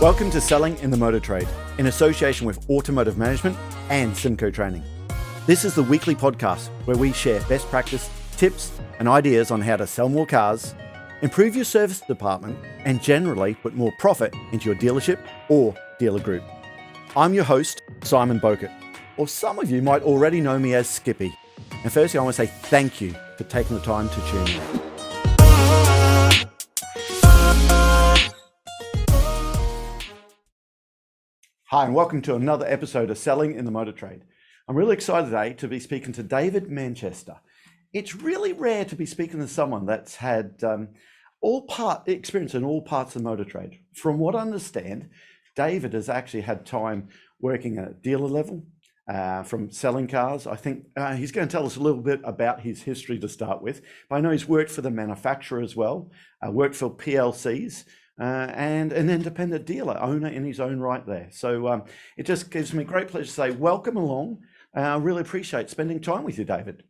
Welcome to Selling in the Motor Trade, in association with Automotive Management and Simco Training. This is the weekly podcast where we share best practice, tips and ideas on how to sell more cars, improve your service department, and generally put more profit into your dealership or dealer group. I'm your host, Simon Bokert, or some of you might already know me as Skippy. And firstly, I want to say thank you for taking the time to tune in. Hi, and welcome to another episode of Selling in the Motor Trade. I'm really excited today to be speaking to David Manchester. It's really rare to be speaking to someone that's had experience in all parts of the motor trade. From what I understand, David has actually had time working at dealer level, from selling cars. I think he's going to tell us a little bit about his history to start with. But I know he's worked for the manufacturer as well, worked for PLCs, and an independent dealer owner in his own right there. So it just gives me great pleasure to say welcome along. I really appreciate spending time with you, David.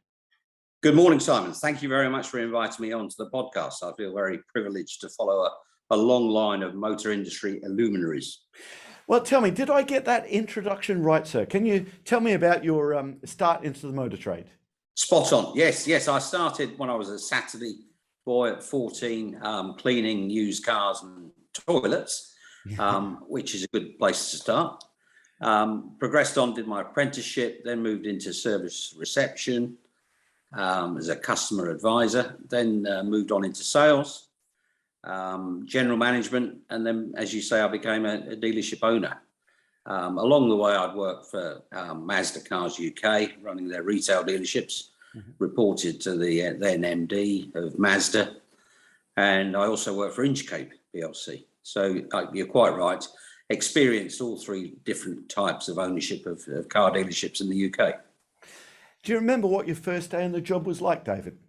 Good morning, Simon. Thank you very much for inviting me onto the podcast. I feel very privileged to follow a long line of motor industry luminaries. Well, tell me, did I get that introduction right, sir? Can you tell me about your start into the motor trade? Spot on. Yes. I started when I was a Saturday boy at 14, cleaning used cars and toilets, which is a good place to start. Progressed on, did my apprenticeship, then moved into service reception as a customer advisor, then moved on into sales, general management, and then, as you say, I became a dealership owner. Along the way, I'd worked for Mazda Cars UK, running their retail dealerships, reported to the then MD of Mazda, and I also worked for Inchcape PLC. So you're quite right, experienced all three different types of ownership of car dealerships in the UK. Do you remember what your first day on the job was like, David?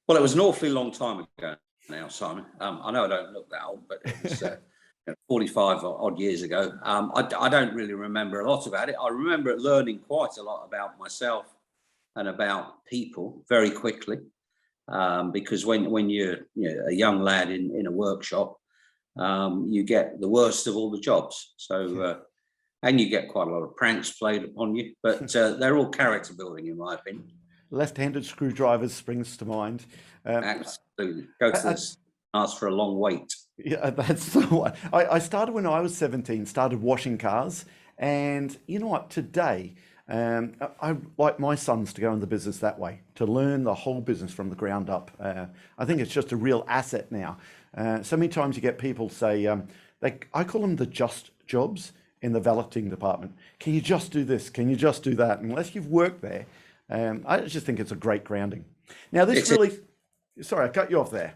Well, it was an awfully long time ago now, Simon. I know I don't look that old, but it was 45 odd years ago. I don't really remember a lot about it. I remember learning quite a lot about myself and about people very quickly, because when you're a young lad in a workshop, you get the worst of all the jobs. So, and you get quite a lot of pranks played upon you, but they're all character building, in my opinion. Left-handed screwdrivers springs to mind. Absolutely. Go to this, ask for a long wait. Yeah, that's the one. I started when I was 17, started washing cars. And you know what, today, I like my sons to go in the business that way, to learn the whole business from the ground up. I think it's just a real asset now. So many times you get people say, I call them the just jobs in the valeting department. Can you just do this? Can you just do that? Unless you've worked there, I just think it's a great grounding. Now sorry, I cut you off there.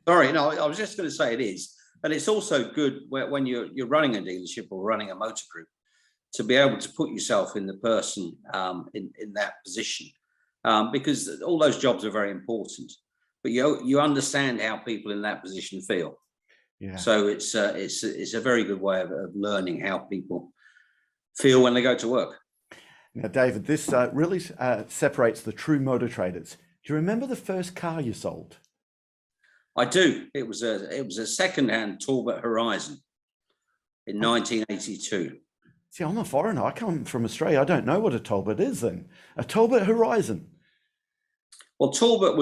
Sorry, no, I was just going to say it is. And it's also good when you're running a dealership or running a motor group, to be able to put yourself in the person in that position, because all those jobs are very important. But you understand how people in that position feel. Yeah. So it's a very good way of learning how people feel when they go to work. Now, David, this really separates the true motor traders. Do you remember the first car you sold? I do. It was a second-hand Talbot Horizon in 1982. See, I'm a foreigner. I come from Australia. I don't know what a Talbot is then. A Talbot Horizon. Well, Talbot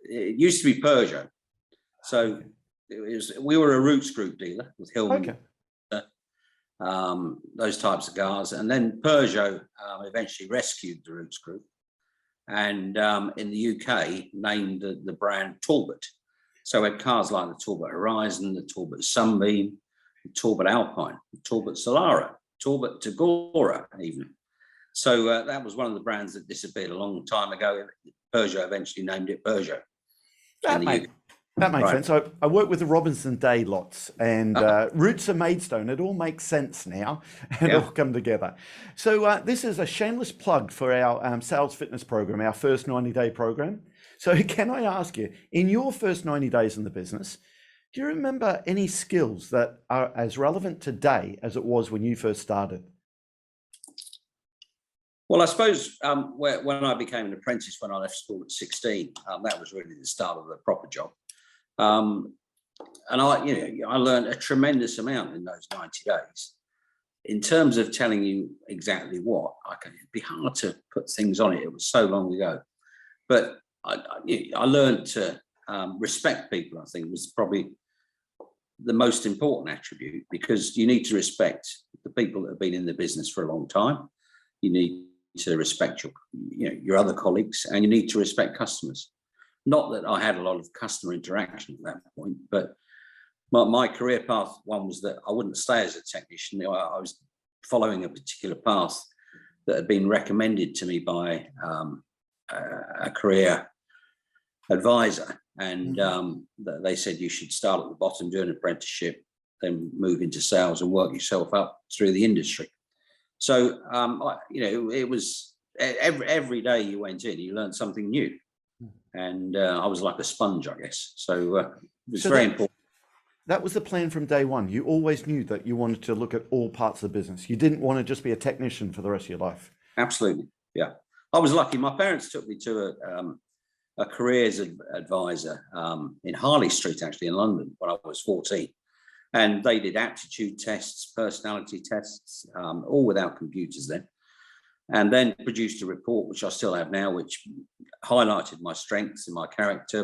it used to be Peugeot. So we were a Roots Group dealer with Hillman, those types of cars. And then Peugeot eventually rescued the Roots Group, and in the UK named the brand Talbot. So we had cars like the Talbot Horizon, the Talbot Sunbeam, the Talbot Alpine, the Talbot Solara, Talbot Tagora even. So that was one of the brands that disappeared a long time ago. Peugeot eventually named it Peugeot. That makes sense. I work with the Robinson Day lots, and Roots and Maidstone. It all makes sense now, and all come together. So this is a shameless plug for our sales fitness program, our first 90-day program. So can I ask you, in your first 90 days in the business, do you remember any skills that are as relevant today as it was when you first started? Well, I suppose when I became an apprentice, when I left school at 16, that was really the start of the proper job. And I learned a tremendous amount in those 90 days. In terms of telling you exactly what, it'd be hard to put things on it. It was so long ago. But I learned to respect people, I think, was probably the most important attribute, because you need to respect the people that have been in the business for a long time. You need to respect your other colleagues, and you need to respect customers. Not that I had a lot of customer interaction at that point, but my career path, one was that I wouldn't stay as a technician. I was following a particular path that had been recommended to me by a career advisor, and they said you should start at the bottom, do an apprenticeship, then move into sales and work yourself up through the industry. So it was every day you went in, you learned something new, and I was like a sponge, I guess. So it was very important. That was the plan from day one. You always knew that you wanted to look at all parts of the business. You didn't want to just be a technician for the rest of your life. Absolutely, yeah. I was lucky. My parents took me to a careers advisor in Harley Street, actually, in London, when I was 14. And they did aptitude tests, personality tests, all without computers then. And then produced a report, which I still have now, which highlighted my strengths and my character,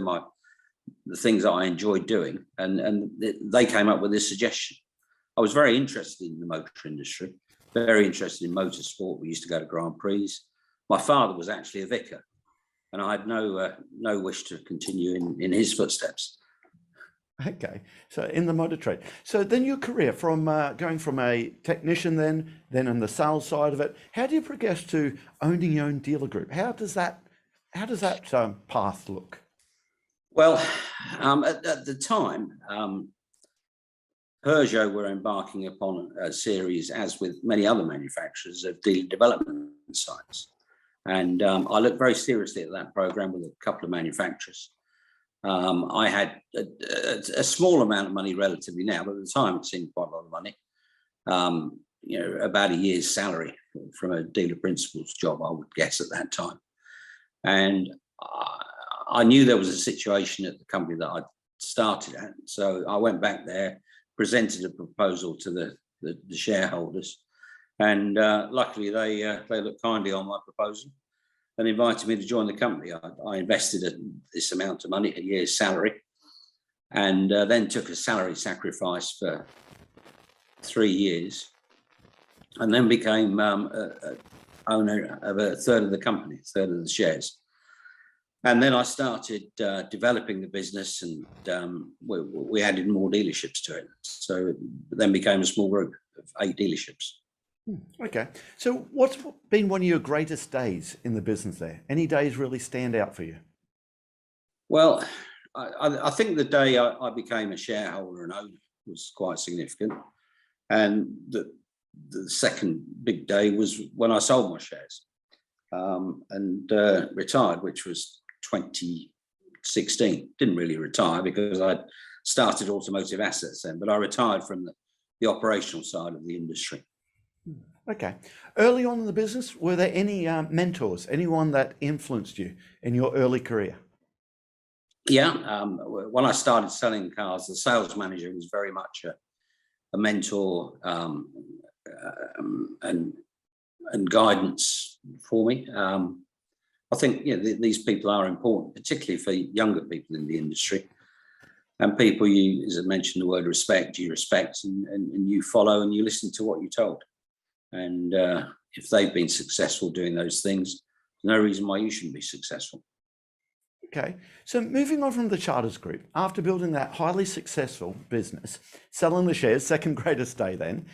the things that I enjoyed doing. And they came up with this suggestion. I was very interested in the motor industry, very interested in motorsport. We used to go to Grand Prix. My father was actually a vicar, and I had no wish to continue in his footsteps. Okay, so in the motor trade. So then your career from going from a technician then on the sales side of it, how do you progress to owning your own dealer group? How does that path look? Well, at the time, Peugeot were embarking upon a series, as with many other manufacturers, of dealer development sites. And I looked very seriously at that program with a couple of manufacturers. I had a small amount of money relatively now, but at the time it seemed quite a lot of money. About a year's salary from a dealer principal's job, I would guess, at that time. And I knew there was a situation at the company that I'd started at. So I went back there, presented a proposal to the shareholders. And luckily, they looked kindly on my proposal and invited me to join the company. I invested this amount of money, a year's salary, and then took a salary sacrifice for 3 years, and then became owner of a third of the company, a third of the shares. And then I started developing the business, and we added more dealerships to it. So it then became a small group of 8 dealerships. Okay. So what's been one of your greatest days in the business there? Any days really stand out for you? Well, I think the day I became a shareholder and owner was quite significant. And the second big day was when I sold my shares and retired, which was 2016. Didn't really retire because I'd started Automotive Assets then, but I retired from the operational side of the industry. Okay. Early on in the business, were there any mentors, anyone that influenced you in your early career? Yeah. When I started selling cars, the sales manager was very much a mentor and guidance for me. I think these people are important, particularly for younger people in the industry. And people, as I mentioned, the word respect, you respect and you follow and you listen to what you're told. And if they've been successful doing those things, there's no reason why you shouldn't be successful. Okay, so moving on from the Charters Group, after building that highly successful business, selling the shares, second greatest day then,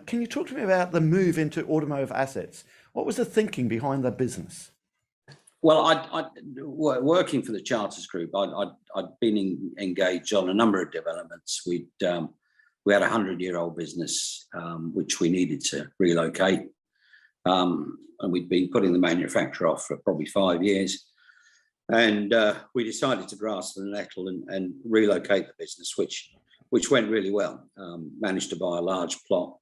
can you talk to me about the move into automotive assets? What was the thinking behind that business? Well, working for the Charters Group, I'd been engaged on a number of developments. We had a 100-year-old business, which we needed to relocate. And we'd been putting the manufacturer off for probably 5 years. And we decided to grasp the nettle and relocate the business, which went really well. Managed to buy a large plot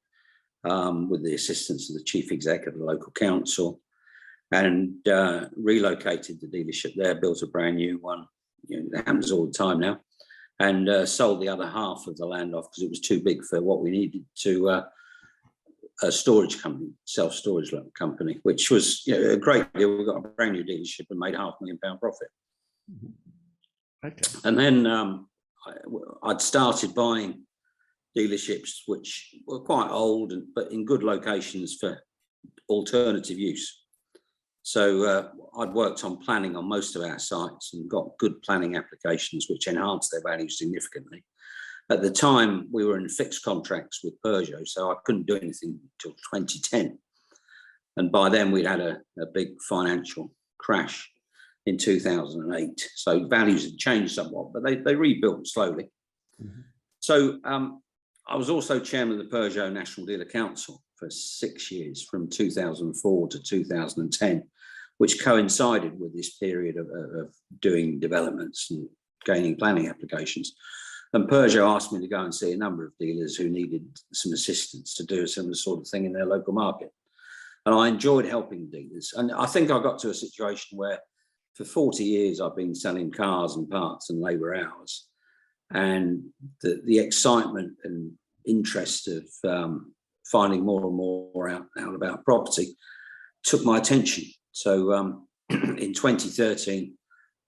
with the assistance of the chief exec of the local council, and relocated the dealership there, built a brand new one. That happens all the time now. and sold the other half of the land off because it was too big for what we needed to a storage company, self-storage company, which was a great deal. We got a brand new dealership and made £500,000 profit. Okay. And then I'd started buying dealerships which were quite old, but in good locations for alternative use. So I'd worked on planning on most of our sites and got good planning applications which enhanced their value significantly. At the time, we were in fixed contracts with Peugeot, so I couldn't do anything until 2010. And by then, we'd had a big financial crash in 2008. So values had changed somewhat, but they rebuilt slowly. Mm-hmm. So I was also chairman of the Peugeot National Dealer Council for 6 years, from 2004 to 2010, which coincided with this period of doing developments and gaining planning applications. And Peugeot asked me to go and see a number of dealers who needed some assistance to do a similar sort of thing in their local market. And I enjoyed helping dealers. And I think I got to a situation where for 40 years, I've been selling cars and parts and labour hours. And the excitement and interest of finding more and more out about property took my attention. So in 2013,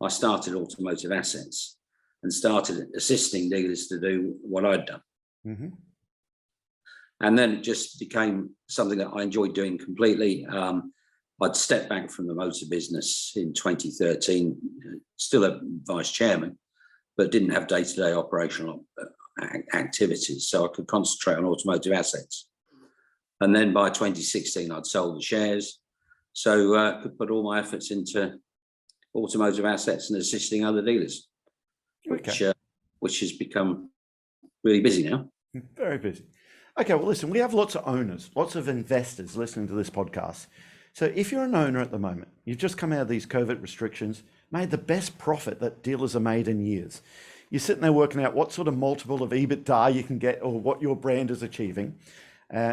I started Automotive Assets and started assisting dealers to do what I'd done. Mm-hmm. And then it just became something that I enjoyed doing completely. I'd stepped back from the motor business in 2013, still a vice chairman, but didn't have day-to-day operational activities, so I could concentrate on Automotive Assets. And then by 2016, I'd sold the shares, so I could put all my efforts into Automotive Assets and assisting other dealers. Okay. Which has become really busy now. Very busy. Okay, well, listen, we have lots of owners, lots of investors listening to this podcast. So if you're an owner at the moment, you've just come out of these COVID restrictions, made the best profit that dealers have made in years. You're sitting there working out what sort of multiple of EBITDA you can get or what your brand is achieving.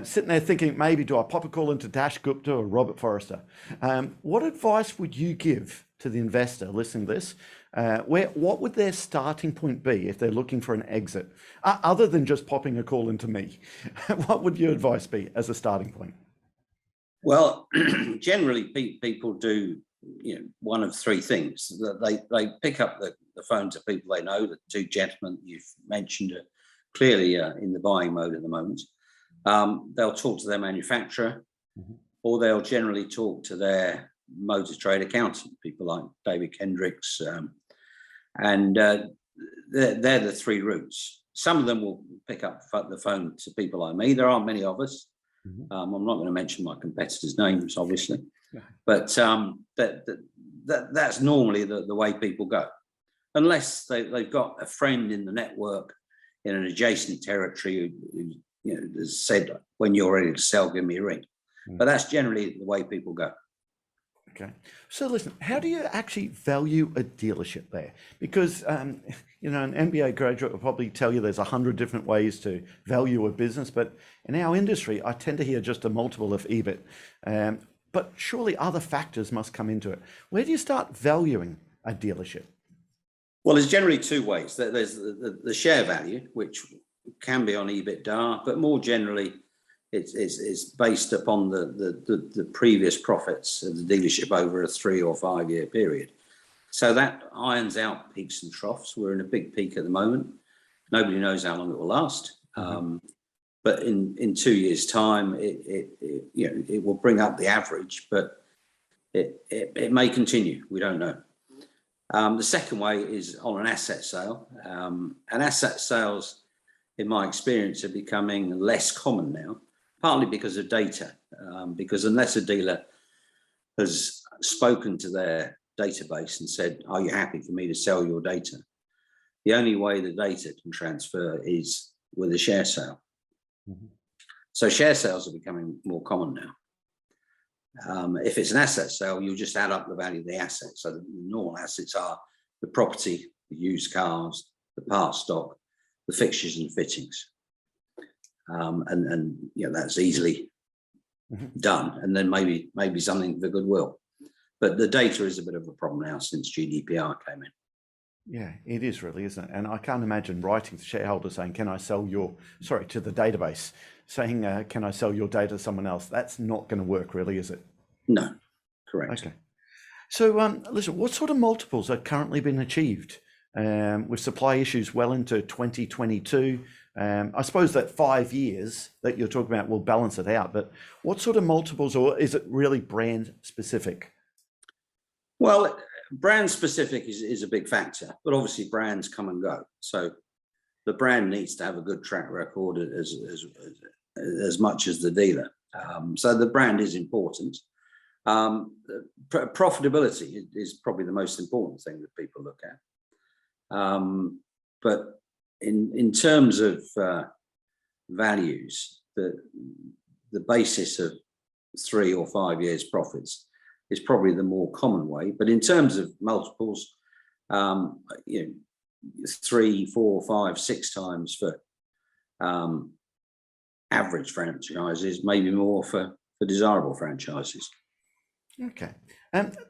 Sitting there thinking, maybe do I pop a call into Dash Gupta or Robert Forrester? What advice would you give to the investor listening to this? What would their starting point be if they're looking for an exit, other than just popping a call into me? What would your advice be as a starting point? Well, generally people do one of three things. They pick up the phone to people they know. The two gentlemen you've mentioned are clearly in the buying mode at the moment. They'll talk to their manufacturer, mm-hmm. or they'll generally talk to their motor trade accountant, people like David Kendricks, and they're the three routes. Some of them will pick up the phone to people like me. There aren't many of us. Mm-hmm. I'm not going to mention my competitors' names, obviously, yeah. But that's normally the way people go, unless they've got a friend in the network in an adjacent territory who has said, when you're ready to sell, give me a ring. Mm-hmm. But that's generally the way people go. Okay. So listen, how do you actually value a dealership there? Because, an MBA graduate will probably tell you there's 100 different ways to value a business, but in our industry, I tend to hear just a multiple of EBIT. But surely other factors must come into it. Where do you start valuing a dealership? Well, there's generally two ways. There's the share value, which can be on EBITDA, but more generally, it's based upon the previous profits of the dealership over a 3 or 5 year period. So that irons out peaks and troughs. We're in a big peak at the moment. Nobody knows how long it will last. Mm-hmm. But in 2 years' time, it will bring up the average, but it may continue. We don't know. The second way is on an asset sale. And asset sales, in my experience, are becoming less common now. Partly because of data, because unless a dealer has spoken to their database and said, are you happy for me to sell your data? The only way the data can transfer is with a share sale. Mm-hmm. So share sales are becoming more common now. If it's an asset sale, you'll just add up the value of the asset. So the normal assets are the property, the used cars, the parts stock, the fixtures and fittings. And that's easily mm-hmm. done, and then maybe something for goodwill. But the data is a bit of a problem now since GDPR came in. Yeah, it is really, isn't it? And I can't imagine writing to shareholders saying, "Can I sell your," sorry, to the database, saying, "Can I sell your data to someone else?" That's not going to work, really, is it? No, correct. Okay. So, listen, what sort of multiples are currently being achieved with supply issues well into 2022? I suppose that 5 years that you're talking about will balance it out, but what sort of multiples, or is it really brand specific? Well, brand specific is a big factor, but obviously brands come and go. So the brand needs to have a good track record as much as the dealer. So the brand is important. Profitability is probably the most important thing that people look at. But in terms of values, the basis of 3 or 5 years profits is probably the more common way. But in terms of multiples, you know, 3, 4, 5, 6 times for average franchises, maybe more for desirable franchises. Okay.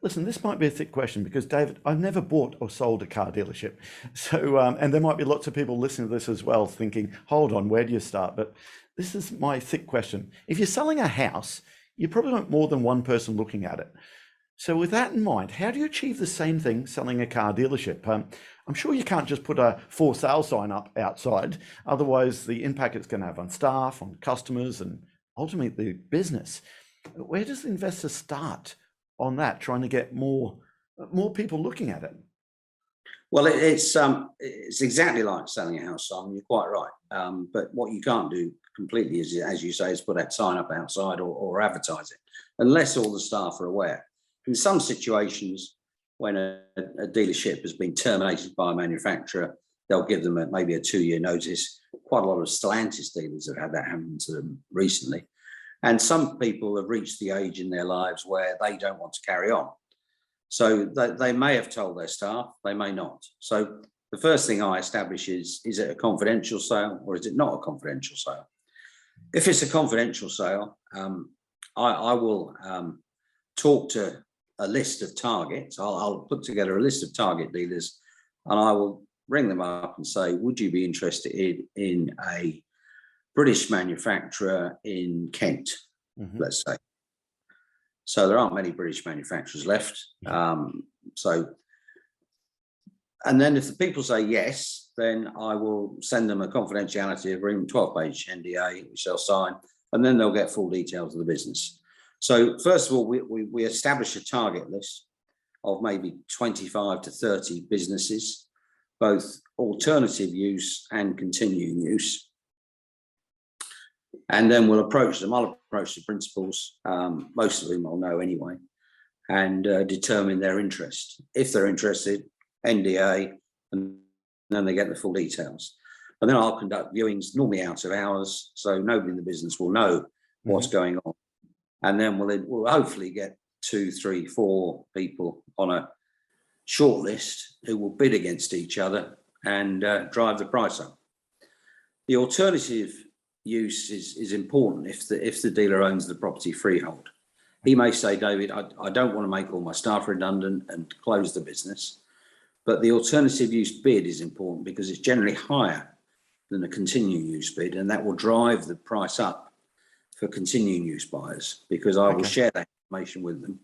Listen, this might be a thick question because, David, I've never bought or sold a car dealership. So, and there might be lots of people listening to this as well thinking, hold on, where do you start? But this is my thick question. If you're selling a house, you probably want more than one person looking at it. So with that in mind, how do you achieve the same thing selling a car dealership? I'm sure you can't just put a for sale sign up outside. Otherwise, the impact it's going to have on staff, on customers, and ultimately the business. Where does the investor start on that, trying to get more people looking at it? Well, it's exactly like selling a house, Simon. You're quite right. But what you can't do completely is, as you say, is put that sign up outside or advertise it, unless all the staff are aware. In some situations, when a dealership has been terminated by a manufacturer, they'll give them maybe a 2-year notice. Quite a lot of Stellantis dealers have had that happen to them recently. And some people have reached the age in their lives where they don't want to carry on. So they may have told their staff, they may not. So the first thing I establish is it a confidential sale or is it not a confidential sale? If it's a confidential sale, I will talk to a list of targets. I'll put together a list of target dealers and I will ring them up and say, would you be interested in a British manufacturer in Kent, let's say. So there aren't many British manufacturers left. And then if the people say yes, then I will send them a confidentiality agreement, 12-page NDA, which they'll sign, and then they'll get full details of the business. So first of all, we establish a target list of maybe 25 to 30 businesses, both alternative use and continuing use. And then we'll approach them. I'll approach the principals, most of whom I'll know anyway, and determine their interest. If they're interested, NDA, and then they get the full details. And then I'll conduct viewings, normally out of hours, so nobody in the business will know what's going on. And then we'll hopefully get 2, 3, 4 people on a short list who will bid against each other and drive the price up. The alternative use is important if the dealer owns the property freehold. He may say, David, I don't want to make all my staff redundant and close the business, but the alternative use bid is important because it's generally higher than a continuing use bid, and that will drive the price up for continuing use buyers, because I will share that information with them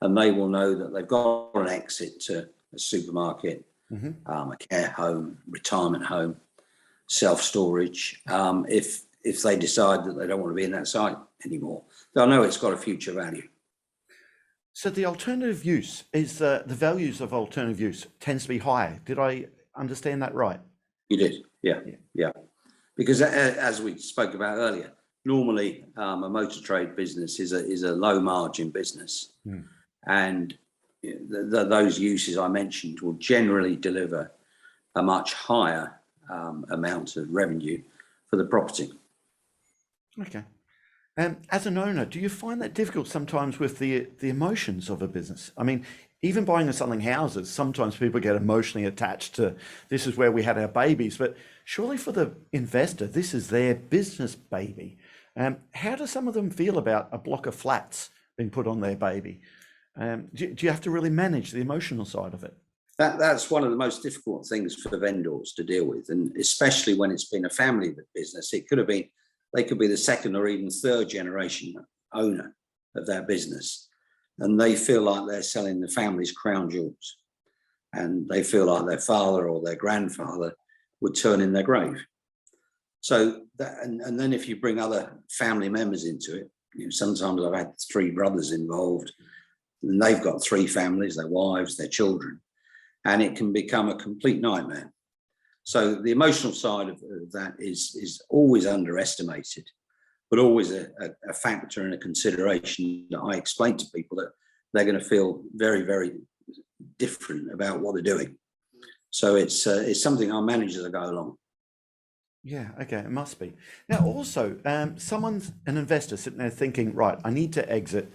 and they will know that they've got an exit to a supermarket, a care home, retirement home, self-storage, if they decide that they don't want to be in that site anymore. They'll know it's got a future value. So the alternative use is the values of alternative use tends to be higher. Did I understand that right? You did, yeah. Because as we spoke about earlier, normally a motor trade business is a low margin business, and those uses I mentioned will generally deliver a much higher amount of revenue for the property. Okay. As an owner, do you find that difficult sometimes with the emotions of a business? I mean, even buying and selling houses, sometimes people get emotionally attached to this is where we had our babies, but surely for the investor, this is their business baby. How do some of them feel about a block of flats being put on their baby? Do you have to really manage the emotional side of it? That's one of the most difficult things for the vendors to deal with, and especially when it's been a family business. They could be the second or even third generation owner of that business, and they feel like they're selling the family's crown jewels, and they feel like their father or their grandfather would turn in their grave. So that, and then if you bring other family members into it, sometimes I've had three brothers involved, and they've got three families, their wives, their children, and it can become a complete nightmare. So the emotional side of that is always underestimated, but always a factor and a consideration that I explain to people, that they're going to feel very, very different about what they're doing. So it's something I manage as I go along. Yeah, okay, it must be. Now, also, someone's an investor sitting there thinking, right, I need to exit.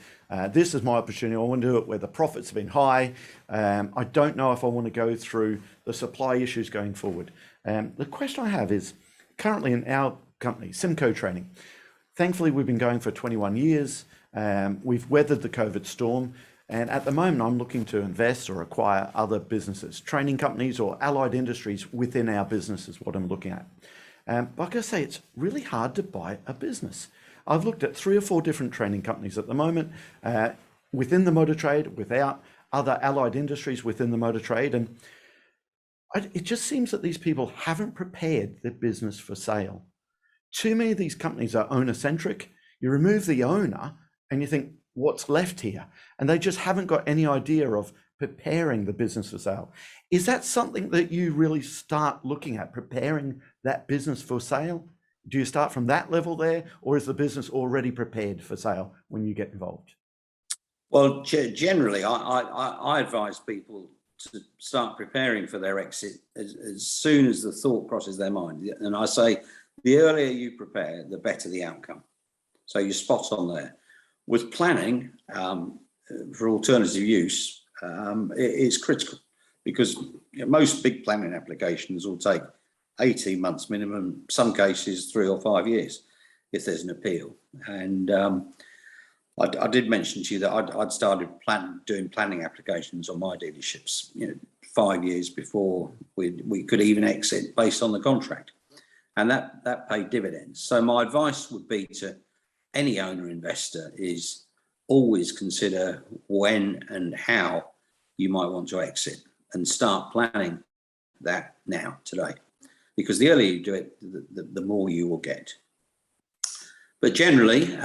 This is my opportunity. I want to do it where the profits have been high. I don't know if I want to go through the supply issues going forward. The question I have is, currently in our company, Simco Training, thankfully we've been going for 21 years. We've weathered the COVID storm. And at the moment, I'm looking to invest or acquire other businesses, training companies or allied industries within our business is what I'm looking at. Like I say, it's really hard to buy a business. I've looked at 3 or 4 different training companies at the moment within the motor trade, without other allied industries within the motor trade. And it just seems that these people haven't prepared their business for sale. Too many of these companies are owner-centric. You remove the owner and you think, what's left here? And they just haven't got any idea of preparing the business for sale. Is that something that you really start looking at, preparing that business for sale? Do you start from that level there, or is the business already prepared for sale when you get involved? Well, generally, I advise people to start preparing for their exit as soon as the thought crosses their mind. And I say, the earlier you prepare, the better the outcome. So you're spot on there. With planning for alternative use, it's critical, because most big planning applications will take 18 months minimum, some cases 3 or 5 years if there's an appeal. And I did mention to you that I'd started doing planning applications on my dealerships 5 years before we could even exit based on the contract, and that paid dividends. So my advice would be to any owner investor is always consider when and how you might want to exit, and start planning that now, today, because the earlier you do it, the more you will get. But generally,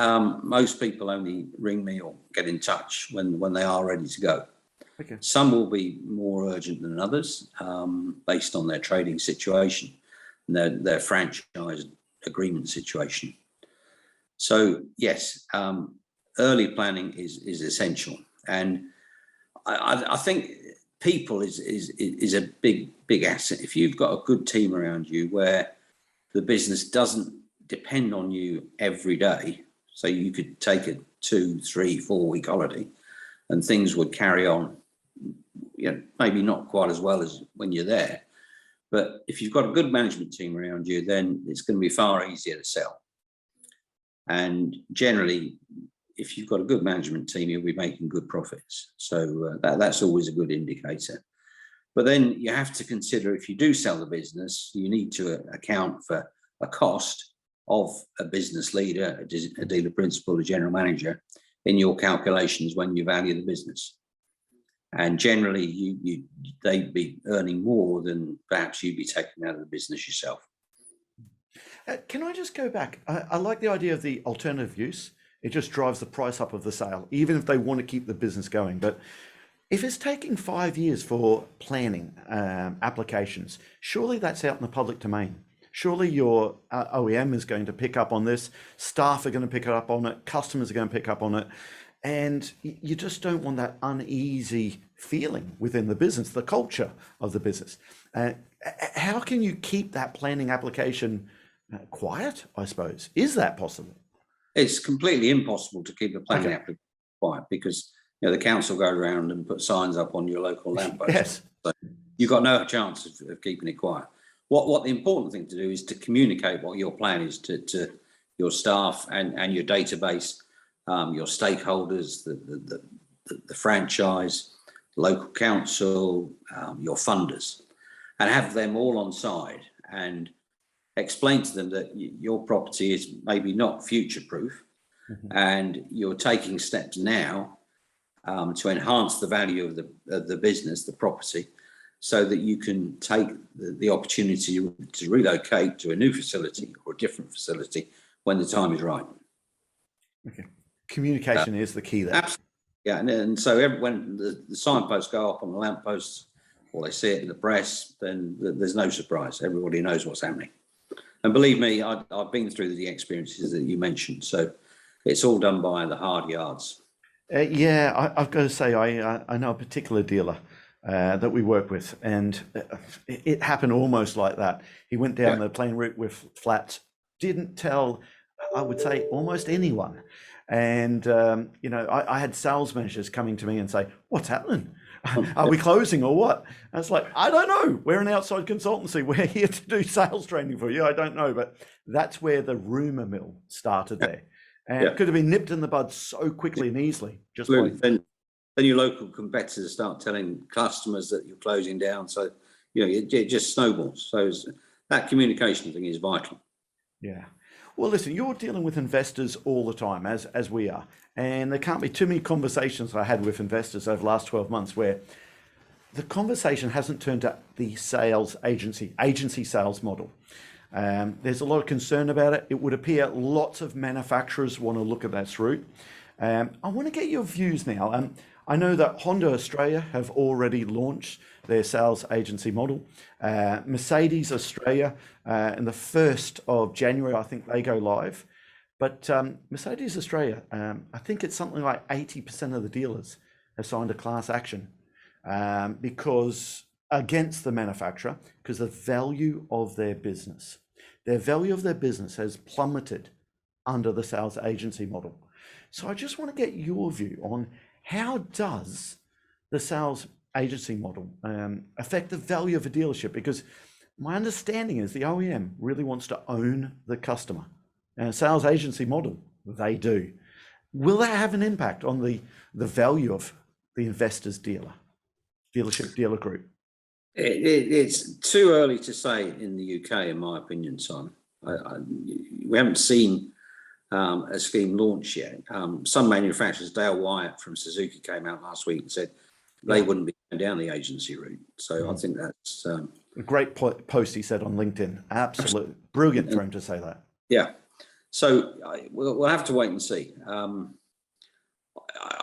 most people only ring me or get in touch when they are ready to go. Okay. Some will be more urgent than others, based on their trading situation and their franchise agreement situation. So yes, early planning is essential, and I think people is a big asset. If you've got a good team around you where the business doesn't depend on you every day, so you could take a 2, 3, 4 week holiday and things would carry on, maybe not quite as well as when you're there, but if you've got a good management team around you, then it's going to be far easier to sell. And generally, if you've got a good management team, you'll be making good profits. So that's always a good indicator. But then you have to consider, if you do sell the business, you need to account for a cost of a business leader, a dealer principal, a general manager in your calculations when you value the business. And generally, they'd be earning more than perhaps you'd be taking out of the business yourself. Can I just go back? I like the idea of the alternative use. It just drives the price up of the sale, even if they want to keep the business going. But if it's taking 5 years for planning applications, surely that's out in the public domain. Surely your OEM is going to pick up on this, staff are going to pick up on it, customers are going to pick up on it, and you just don't want that uneasy feeling within the business, the culture of the business. How can you keep that planning application quiet, I suppose? Is that possible? It's completely impossible to keep a planning application quiet, because the council go around and put signs up on your local lamppost. Yes. So you've got no chance of keeping it quiet. What the important thing to do is to communicate what your plan is to your staff and your database, your stakeholders, the franchise, local council, your funders, and have them all on side and explain to them that your property is maybe not future-proof, and you're taking steps now to enhance the value of the business, the property, so that you can take the opportunity to relocate to a new facility or a different facility when the time is right. Okay. Communication is the key there. Absolutely. Yeah, and so when the signposts go up on the lampposts or they see it in the press, then there's no surprise. Everybody knows what's happening. And believe me, I've been through the experiences that you mentioned. So it's all done by the hard yards. Yeah, I've got to say, I know a particular dealer that we work with, and it happened almost like that. He went down the plain route with flats, didn't tell, I would say, almost anyone. And, I had sales managers coming to me and say, what's happening? Are we closing or what? And it's like, I don't know. We're an outside consultancy. We're here to do sales training for you. I don't know. But that's where the rumor mill started there. And it could have been nipped in the bud so quickly and easily. Just then your local competitors start telling customers that you're closing down. So, it just snowballs. So that communication thing is vital. Yeah. Well, listen, you're dealing with investors all the time, as we are. And there can't be too many conversations I had with investors over the last 12 months where the conversation hasn't turned to the sales agency sales model. There's a lot of concern about it. It would appear lots of manufacturers want to look at that route. I want to get your views now. I know that Honda Australia have already launched their sales agency model. Mercedes Australia, in the 1st of January, I think they go live. But Mercedes Australia, I think it's something like 80% of the dealers have signed a class action because against the manufacturer, because the value of their business. Their value of their business has plummeted under the sales agency model. So I just want to get your view on how does the sales agency model affect the value of a dealership? Because my understanding is the OEM really wants to own the customer. And a sales agency model, they do. Will that have an impact on the value of the investor's dealership dealer group? It's too early to say in the UK, in my opinion, Simon. We haven't seen a scheme launch yet. Some manufacturers, Dale Wyatt from Suzuki came out last week and said they wouldn't be going down the agency route. So I think that's a great post he said on LinkedIn. Absolutely brilliant for him to say that. Yeah. So we'll have to wait and see.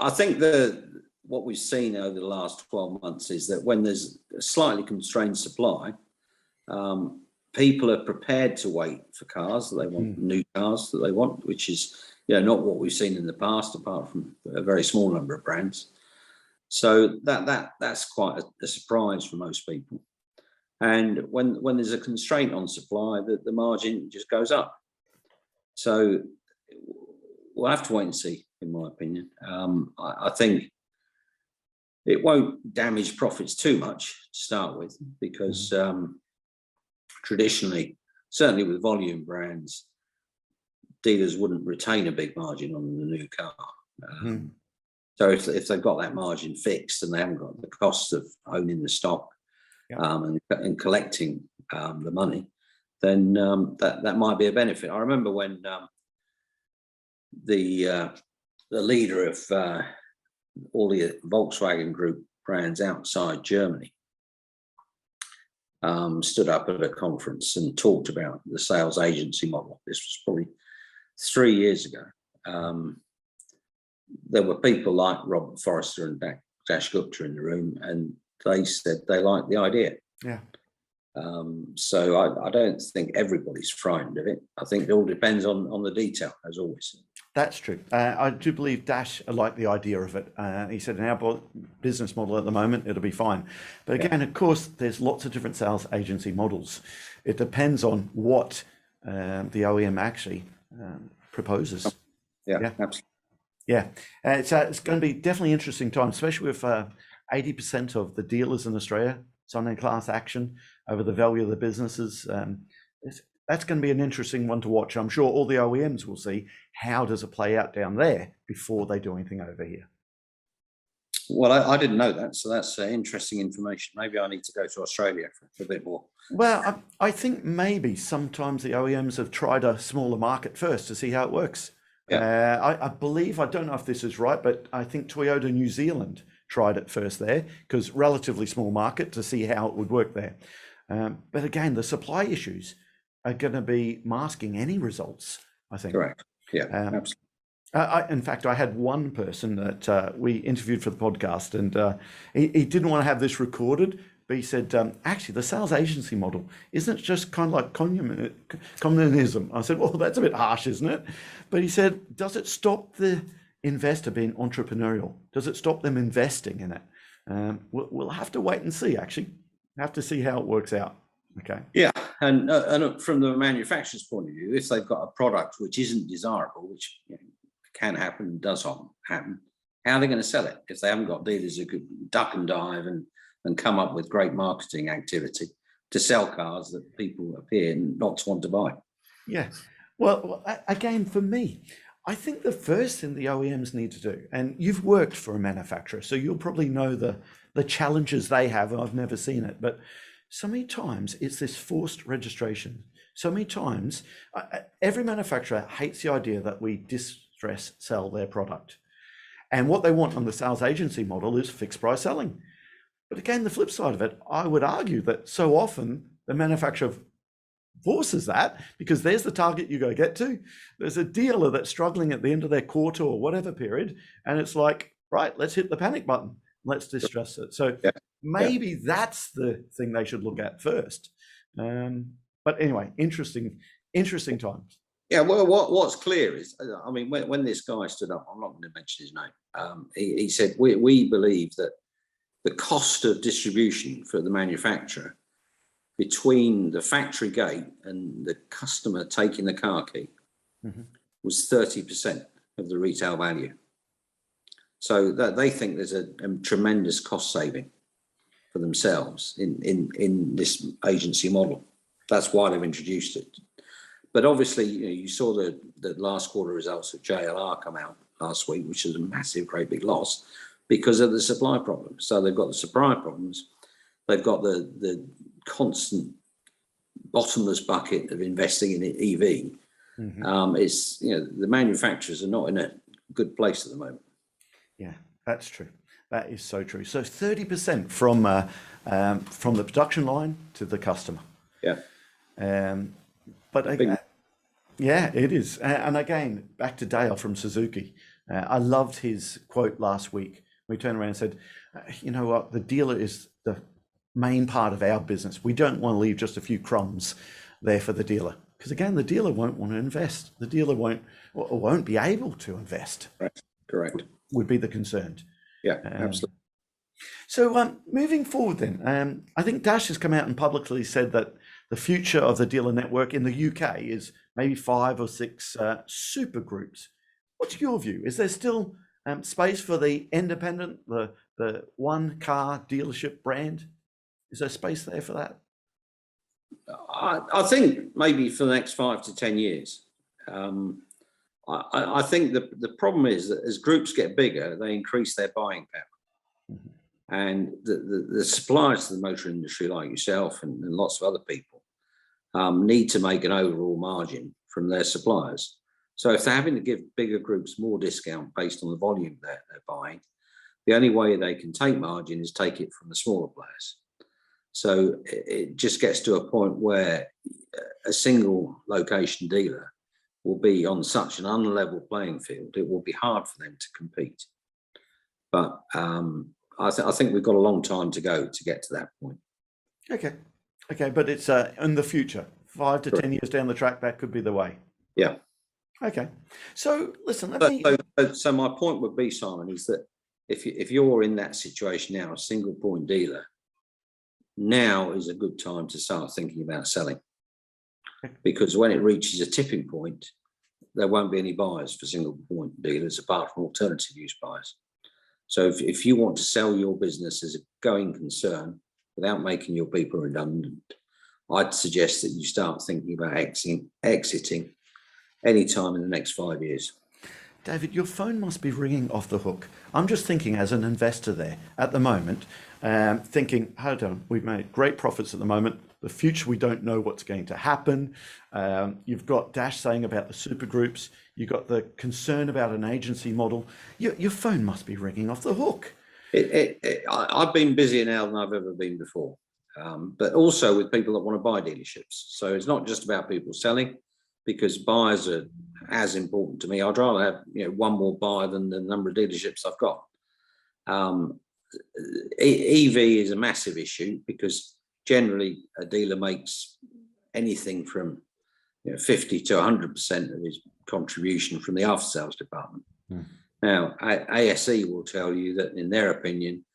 I think what we've seen over the last 12 months is that when there's a slightly constrained supply, people are prepared to wait for cars that they want, new cars that they want, which is not what we've seen in the past, apart from a very small number of brands. So that's quite a surprise for most people. And when there's a constraint on supply, the margin just goes up. So we'll have to wait and see, in my opinion. I think it won't damage profits too much to start with, because traditionally, certainly with volume brands, dealers wouldn't retain a big margin on the new car. So if they've got that margin fixed and they haven't got the cost of owning the stock and collecting the money, then that might be a benefit. I remember when the leader of all the Volkswagen Group brands outside Germany stood up at a conference and talked about the sales agency model. This was probably 3 years ago. There were people like Robert Forrester and Dash Gupta in the room, and they said they liked the idea. Yeah. So I don't think everybody's frightened of it. I think it all depends on the detail, as always. That's true. I do believe Dash liked the idea of it. He said in our business model at the moment, it'll be fine. But again, of course, there's lots of different sales agency models. It depends on what the OEM actually proposes. Yeah, absolutely. Yeah, it's going to be definitely interesting time, especially with 80% of the dealers in Australia signing class action over the value of the businesses. That's going to be an interesting one to watch. I'm sure all the OEMs will see how does it play out down there before they do anything over here. Well, I didn't know that, so that's interesting information. Maybe I need to go to Australia for a bit more. Well, I think maybe sometimes the OEMs have tried a smaller market first to see how it works. Yeah. I believe, I don't know if this is right, but I think Toyota New Zealand tried it first there because relatively small market to see how it would work there. But again, the supply issues are going to be masking any results, I think. Correct. Yeah, absolutely. In fact, I had one person that we interviewed for the podcast, and he didn't want to have this recorded, but he said, actually, the sales agency model, isn't it just kind of like communism? I said, well, that's a bit harsh, isn't it? But he said, does it stop the investor being entrepreneurial? Does it stop them investing in it? We'll have to wait and see, actually. Have to see how it works out. Okay. Yeah, and from the manufacturer's point of view, if they've got a product which isn't desirable, which can happen, does happen, how are they going to sell it if they haven't got dealers who could duck and dive and come up with great marketing activity to sell cars that people appear not to want to buy? Yeah. Well, again, for me, I think the first thing the OEMs need to do, and you've worked for a manufacturer, so you'll probably know the challenges they have. I've never seen it, but so many times it's this forced registration. So many times, every manufacturer hates the idea that we distress sell their product. And what they want on the sales agency model is fixed price selling. But again, the flip side of it, I would argue that so often the manufacturer forces that because there's the target you got to get to. There's a dealer that's struggling at the end of their quarter or whatever period. And it's like, right, let's hit the panic button. Let's distress it. So maybe that's the thing they should look at first. But anyway, interesting times. Yeah, well, what's clear is, I mean, when this guy stood up, I'm not going to mention his name, he said, we believe that the cost of distribution for the manufacturer between the factory gate and the customer taking the car key was 30% of the retail value. So that they think there's a tremendous cost saving for themselves in this agency model. That's why they've introduced it. But obviously, you saw the last quarter results of JLR come out last week, which is a massive, great big loss because of the supply problems. So they've got the supply problems. They've got the constant bottomless bucket of investing in EV. It's the manufacturers are not in a good place at the moment. Yeah, that's true. That is so true. So 30% from the production line to the customer. Yeah. But again, yeah, it is. And again, back to Dale from Suzuki. I loved his quote last week. We turned around and said, you know what, the dealer is the main part of our business. We don't want to leave just a few crumbs there for the dealer. Because again, the dealer won't want to invest. The dealer won't be able to invest. Right. Correct. Would be the concern. Yeah, absolutely. So moving forward then, I think Dash has come out and publicly said that the future of the dealer network in the UK is maybe 5 or 6 super groups. What's your view? Is there still space for the independent, the one car dealership brand? Is there space there for that? I think maybe for the next 5 to 10 years. I think the problem is that as groups get bigger, they increase their buying power. And the suppliers to the motor industry, like yourself and lots of other people, need to make an overall margin from their suppliers. So if they're having to give bigger groups more discount based on the volume they're buying, the only way they can take margin is take it from the smaller players. So it just gets to a point where a single location dealer will be on such an unlevel playing field, it will be hard for them to compete. But I think we've got a long time to go to get to that point. Okay, but it's in the future, 5 to 10 years down the track, that could be the way. Yeah. Okay. So listen, so my point would be, Simon, is that if you're in that situation now, a single point dealer, now is a good time to start thinking about selling. Because when it reaches a tipping point, there won't be any buyers for single point dealers apart from alternative use buyers. So if you want to sell your business as a going concern without making your people redundant, I'd suggest that you start thinking about exiting any time in the next 5 years. David, your phone must be ringing off the hook. I'm just thinking as an investor there at the moment, thinking, hold on, we've made great profits at the moment. The future, we don't know what's going to happen. You've got Dash saying about the super groups. You've got the concern about an agency model. Your phone must be ringing off the hook. I've been busier now than I've ever been before, but also with people that want to buy dealerships. So it's not just about people selling, because buyers are as important to me. I'd rather have one more buyer than the number of dealerships I've got. EV is a massive issue because generally a dealer makes anything from 50 to 100% of his contribution from the after sales department. Now, ASE will tell you that in their opinion,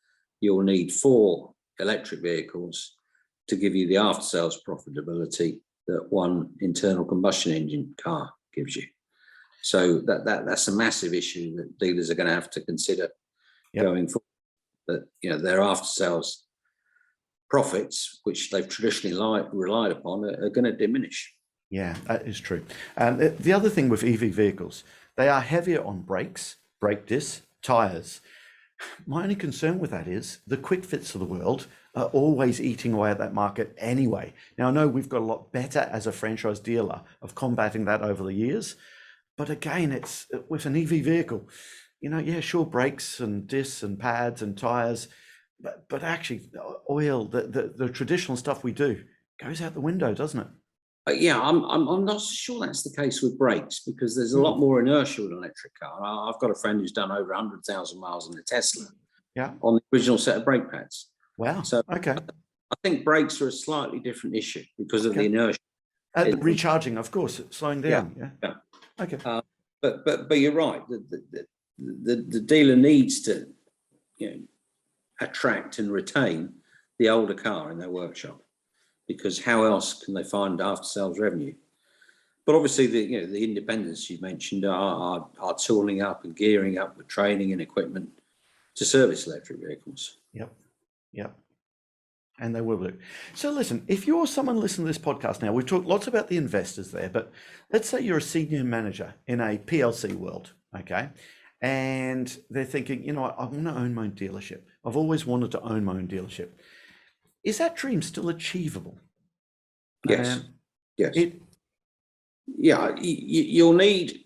you'll need 4 electric vehicles to give you the after sales profitability that one internal combustion engine car gives you. So that's a massive issue that dealers are going to have to consider going forward. That their after sales profits, which they've traditionally relied upon, are going to diminish. Yeah, that is true. The other thing with EV vehicles, they are heavier on brakes, brake discs, tires. My only concern with that is the quick fits of the world are always eating away at that market anyway. Now, I know we've got a lot better as a franchise dealer of combating that over the years, but again, it's with an EV vehicle, sure, brakes and discs and pads and tires, but actually oil, the traditional stuff we do goes out the window, doesn't it? I'm not sure that's the case with brakes, because there's a lot more inertia with an electric car. I've got a friend who's done over 100,000 miles in a Tesla on the original set of brake pads. Wow. So okay. I think brakes are a slightly different issue because of the inertia. The recharging, of course, slowing down. Yeah. Okay. But you're right. The dealer needs to attract and retain the older car in their workshop, because how else can they find after sales revenue? But obviously the independents you mentioned are tooling up and gearing up with training and equipment to service electric vehicles. Yep. And they will do. So listen, if you're someone listening to this podcast now, we've talked lots about the investors there, but let's say you're a senior manager in a PLC world, okay? And they're thinking, I want to own my own dealership. I've always wanted to own my own dealership. Is that dream still achievable? Yes. You'll need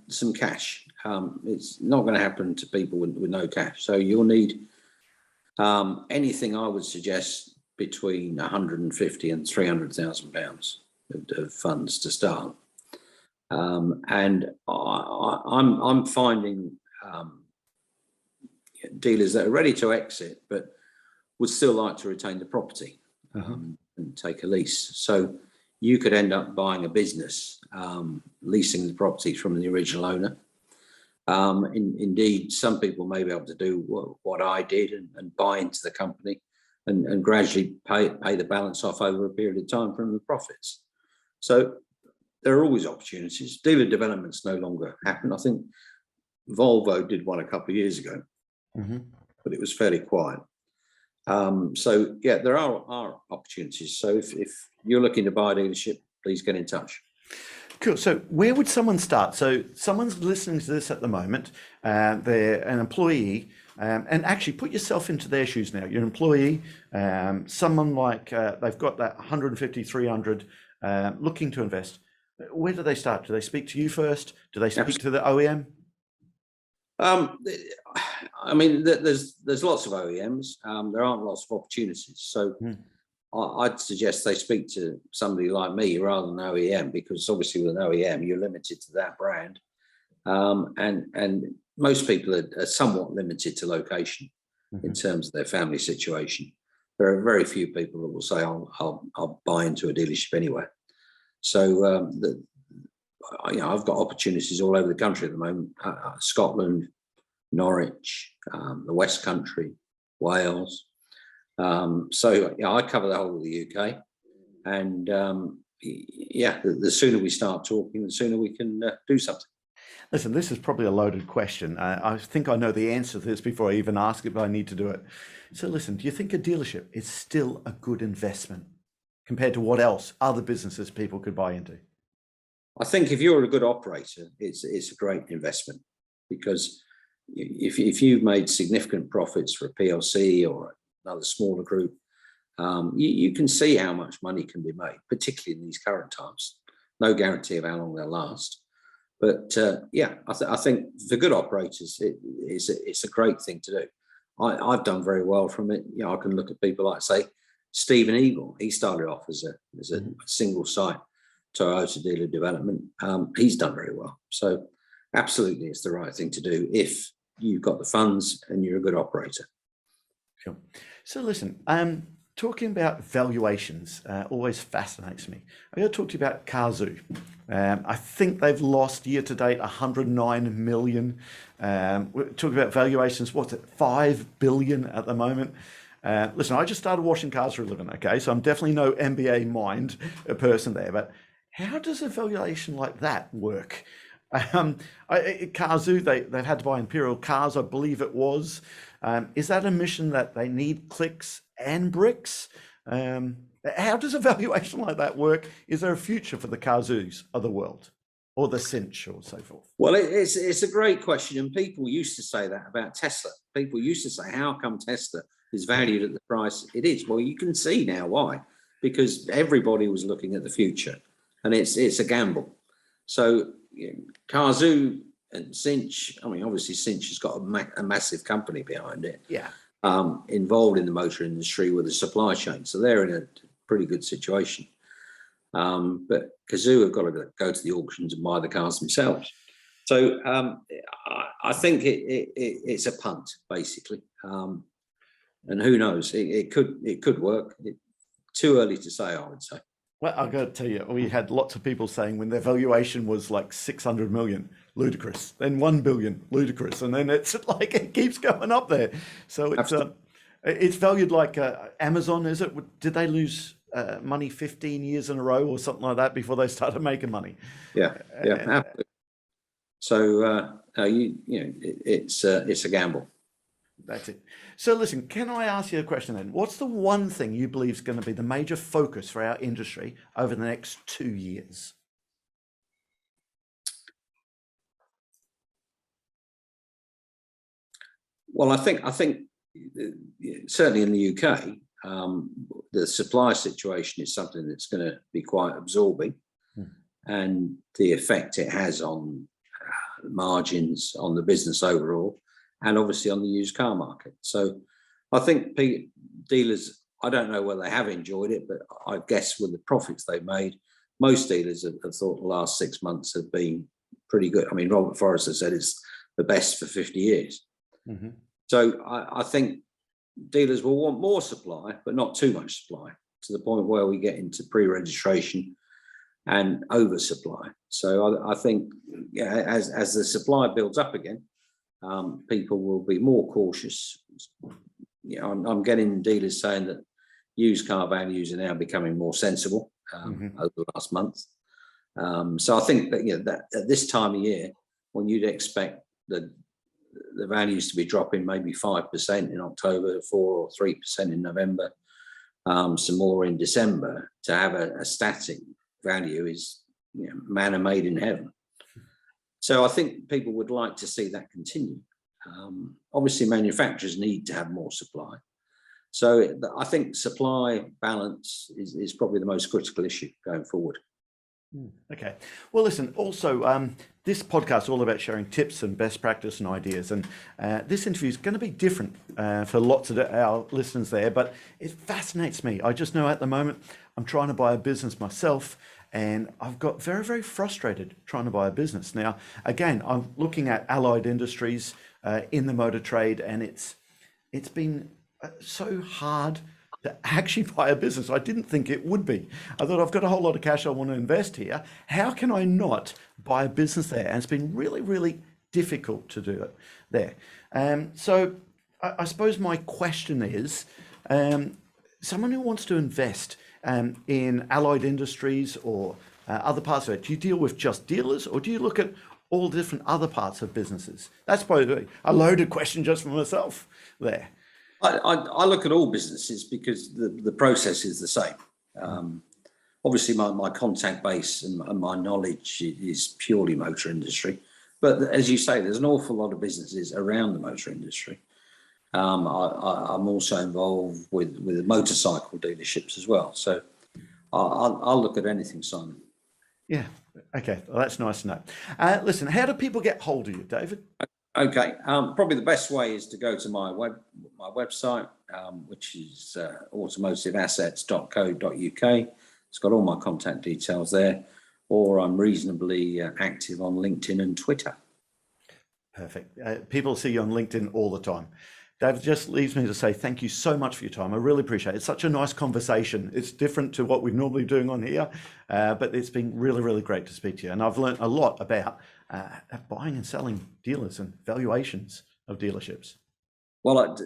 some cash. It's not going to happen to people with no cash. So you'll need anything, I would suggest, between 150 and 300,000 pounds of funds to start. And I'm finding dealers that are ready to exit, but would still like to retain the property and take a lease. So you could end up buying a business, leasing the property from the original owner. Indeed, some people may be able to do what I did and buy into the company and gradually pay the balance off over a period of time from the profits. So there are always opportunities. Dealer developments no longer happen. I think Volvo did one a couple of years ago, but it was fairly quiet. So there are opportunities. So if you're looking to buy a dealership, please get in touch. Cool. So where would someone start? So someone's listening to this at the moment. They're an employee, and actually put yourself into their shoes now. You're an employee, someone like they've got that 150, 300, looking to invest. Where do they start? Do they speak to you first? Do they speak to the OEM? I mean, there's lots of OEMs. There aren't lots of opportunities. So I'd suggest they speak to somebody like me rather than OEM, because obviously with an OEM, you're limited to that brand. And most people are somewhat limited to location in terms of their family situation. There are very few people that will say, I'll buy into a dealership anywhere. So I've got opportunities all over the country at the moment. Scotland, Norwich, the West Country, Wales. So I cover the whole of the UK, and the sooner we start talking, the sooner we can do something. Listen, this is probably a loaded question. I think I know the answer to this before I even ask it, but I need to do it. So listen, do you think a dealership is still a good investment compared to what else other businesses people could buy into? I think if you're a good operator, it's a great investment, because if you've made significant profits for a PLC or another smaller group, you can see how much money can be made, particularly in these current times. No guarantee of how long they'll last. But I think for good operators, it's a great thing to do. I've done very well from it. I can look at people like, say, Stephen Eagle. He started off as a single site Toyota dealer development. He's done very well. So absolutely, it's the right thing to do if you've got the funds and you're a good operator. Sure. So listen, talking about valuations always fascinates me. I'm going to talk to you about Cazoo. I think they've lost year to date 109 million. We're talking about valuations, what's it, 5 billion at the moment. Listen, I just started washing cars for a living, okay? So I'm definitely no MBA mind person there, but how does a valuation like that work? Cazoo, they've had to buy Imperial Cars, I believe it was. Is that a mission that they need clicks and bricks? How does a valuation like that work? Is there a future for the Cazoos of the world, or the Cinch, or so forth? Well, it's a great question, and people used to say that about Tesla. People used to say, how come Tesla is valued at the price it is? Well, you can see now why, because everybody was looking at the future, and it's a gamble. So Cazoo and Cinch, I mean, obviously Cinch has got a massive company behind it, involved in the motor industry with the supply chain, so they're in a pretty good situation. But Cazoo have got to go to the auctions and buy the cars themselves. So I think it's a punt, basically. And who knows? It could work. Too early to say, I would say. Well, I've got to tell you, we had lots of people saying when their valuation was like 600 million, ludicrous, then 1 billion, ludicrous, and then it's like it keeps going up there. So it's valued like Amazon, is it? Did they lose money 15 years in a row or something like that before they started making money? Yeah, absolutely. So it's a gamble. That's it. So listen, can I ask you a question then? What's the one thing you believe is going to be the major focus for our industry over the next 2 years? Well, I think certainly in the UK, the supply situation is something that's going to be quite absorbing, and the effect it has on margins, on the business overall, and obviously on the used car market. So I think dealers, I don't know whether they have enjoyed it, but I guess with the profits they've made, most dealers have thought the last 6 months have been pretty good. I mean, Robert Forrester said it's the best for 50 years. Mm-hmm. So I think dealers will want more supply, but not too much supply, to the point where we get into pre-registration and oversupply. So I think as the supply builds up again, people will be more cautious. I'm getting dealers saying that used car values are now becoming more sensible over the last month. So I think that at this time of year, when you'd expect the values to be dropping maybe 5% in October, 4 or 3% in November, some more in December, to have a static value is manna made in heaven. So I think people would like to see that continue. Obviously, manufacturers need to have more supply. So I think supply balance is probably the most critical issue going forward. Okay. Well, listen, also, this podcast is all about sharing tips and best practice and ideas. And this interview is going to be different for lots of our listeners there, but it fascinates me. I just know at the moment I'm trying to buy a business myself, and I've got very, very frustrated trying to buy a business. Now, again, I'm looking at allied industries in the motor trade, and it's been so hard to actually buy a business. I didn't think it would be. I thought, I've got a whole lot of cash I want to invest here. How can I not buy a business there? And it's been really, really difficult to do it there. So I suppose my question is, someone who wants to invest in allied industries or other parts of it, do you deal with just dealers, or do you look at all the different other parts of businesses? That's probably a loaded question just for myself there. I look at all businesses because the process is the same. obviously my contact base and my knowledge is purely motor industry. But as you say, there's an awful lot of businesses around the motor industry. I'm also involved with motorcycle dealerships as well. So I'll look at anything, Simon. Yeah. Okay. Well, that's nice to know. Listen, how do people get hold of you, David? Okay. Probably the best way is to go to my website, which is automotiveassets.co.uk. It's got all my contact details there, or I'm reasonably active on LinkedIn and Twitter. Perfect. People see you on LinkedIn all the time. David, just leaves me to say thank you so much for your time. I really appreciate it. It's such a nice conversation. It's different to what we're normally doing on here, but it's been really, really great to speak to you. And I've learned a lot about buying and selling dealers and valuations of dealerships. Well,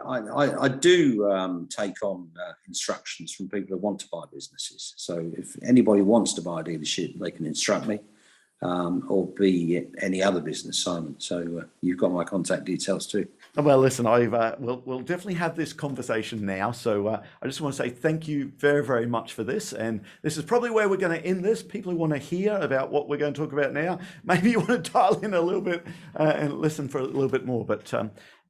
I do take on instructions from people who want to buy businesses. So if anybody wants to buy a dealership, they can instruct me, or be any other business, Simon. So you've got my contact details too. Well, listen, we'll definitely have this conversation now. So I just want to say thank you very, very much for this. And this is probably where we're going to end this. People who want to hear about what we're going to talk about now, maybe you want to dial in a little bit and listen for a little bit more. But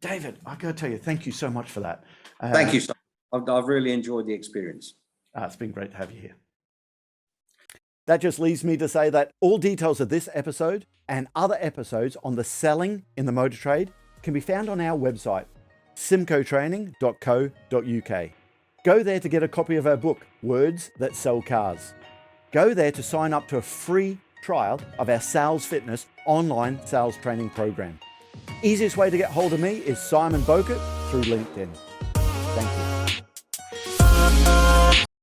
David, I've got to tell you, thank you so much for that. Thank you, Simon. I've really enjoyed the experience. It's been great to have you here. That just leaves me to say that all details of this episode and other episodes on the selling in the motor trade can be found on our website, simcotraining.co.uk. Go there to get a copy of our book, Words That Sell Cars. Go there to sign up to a free trial of our Sales Fitness online sales training program. Easiest way to get hold of me is Simon Bokert through LinkedIn.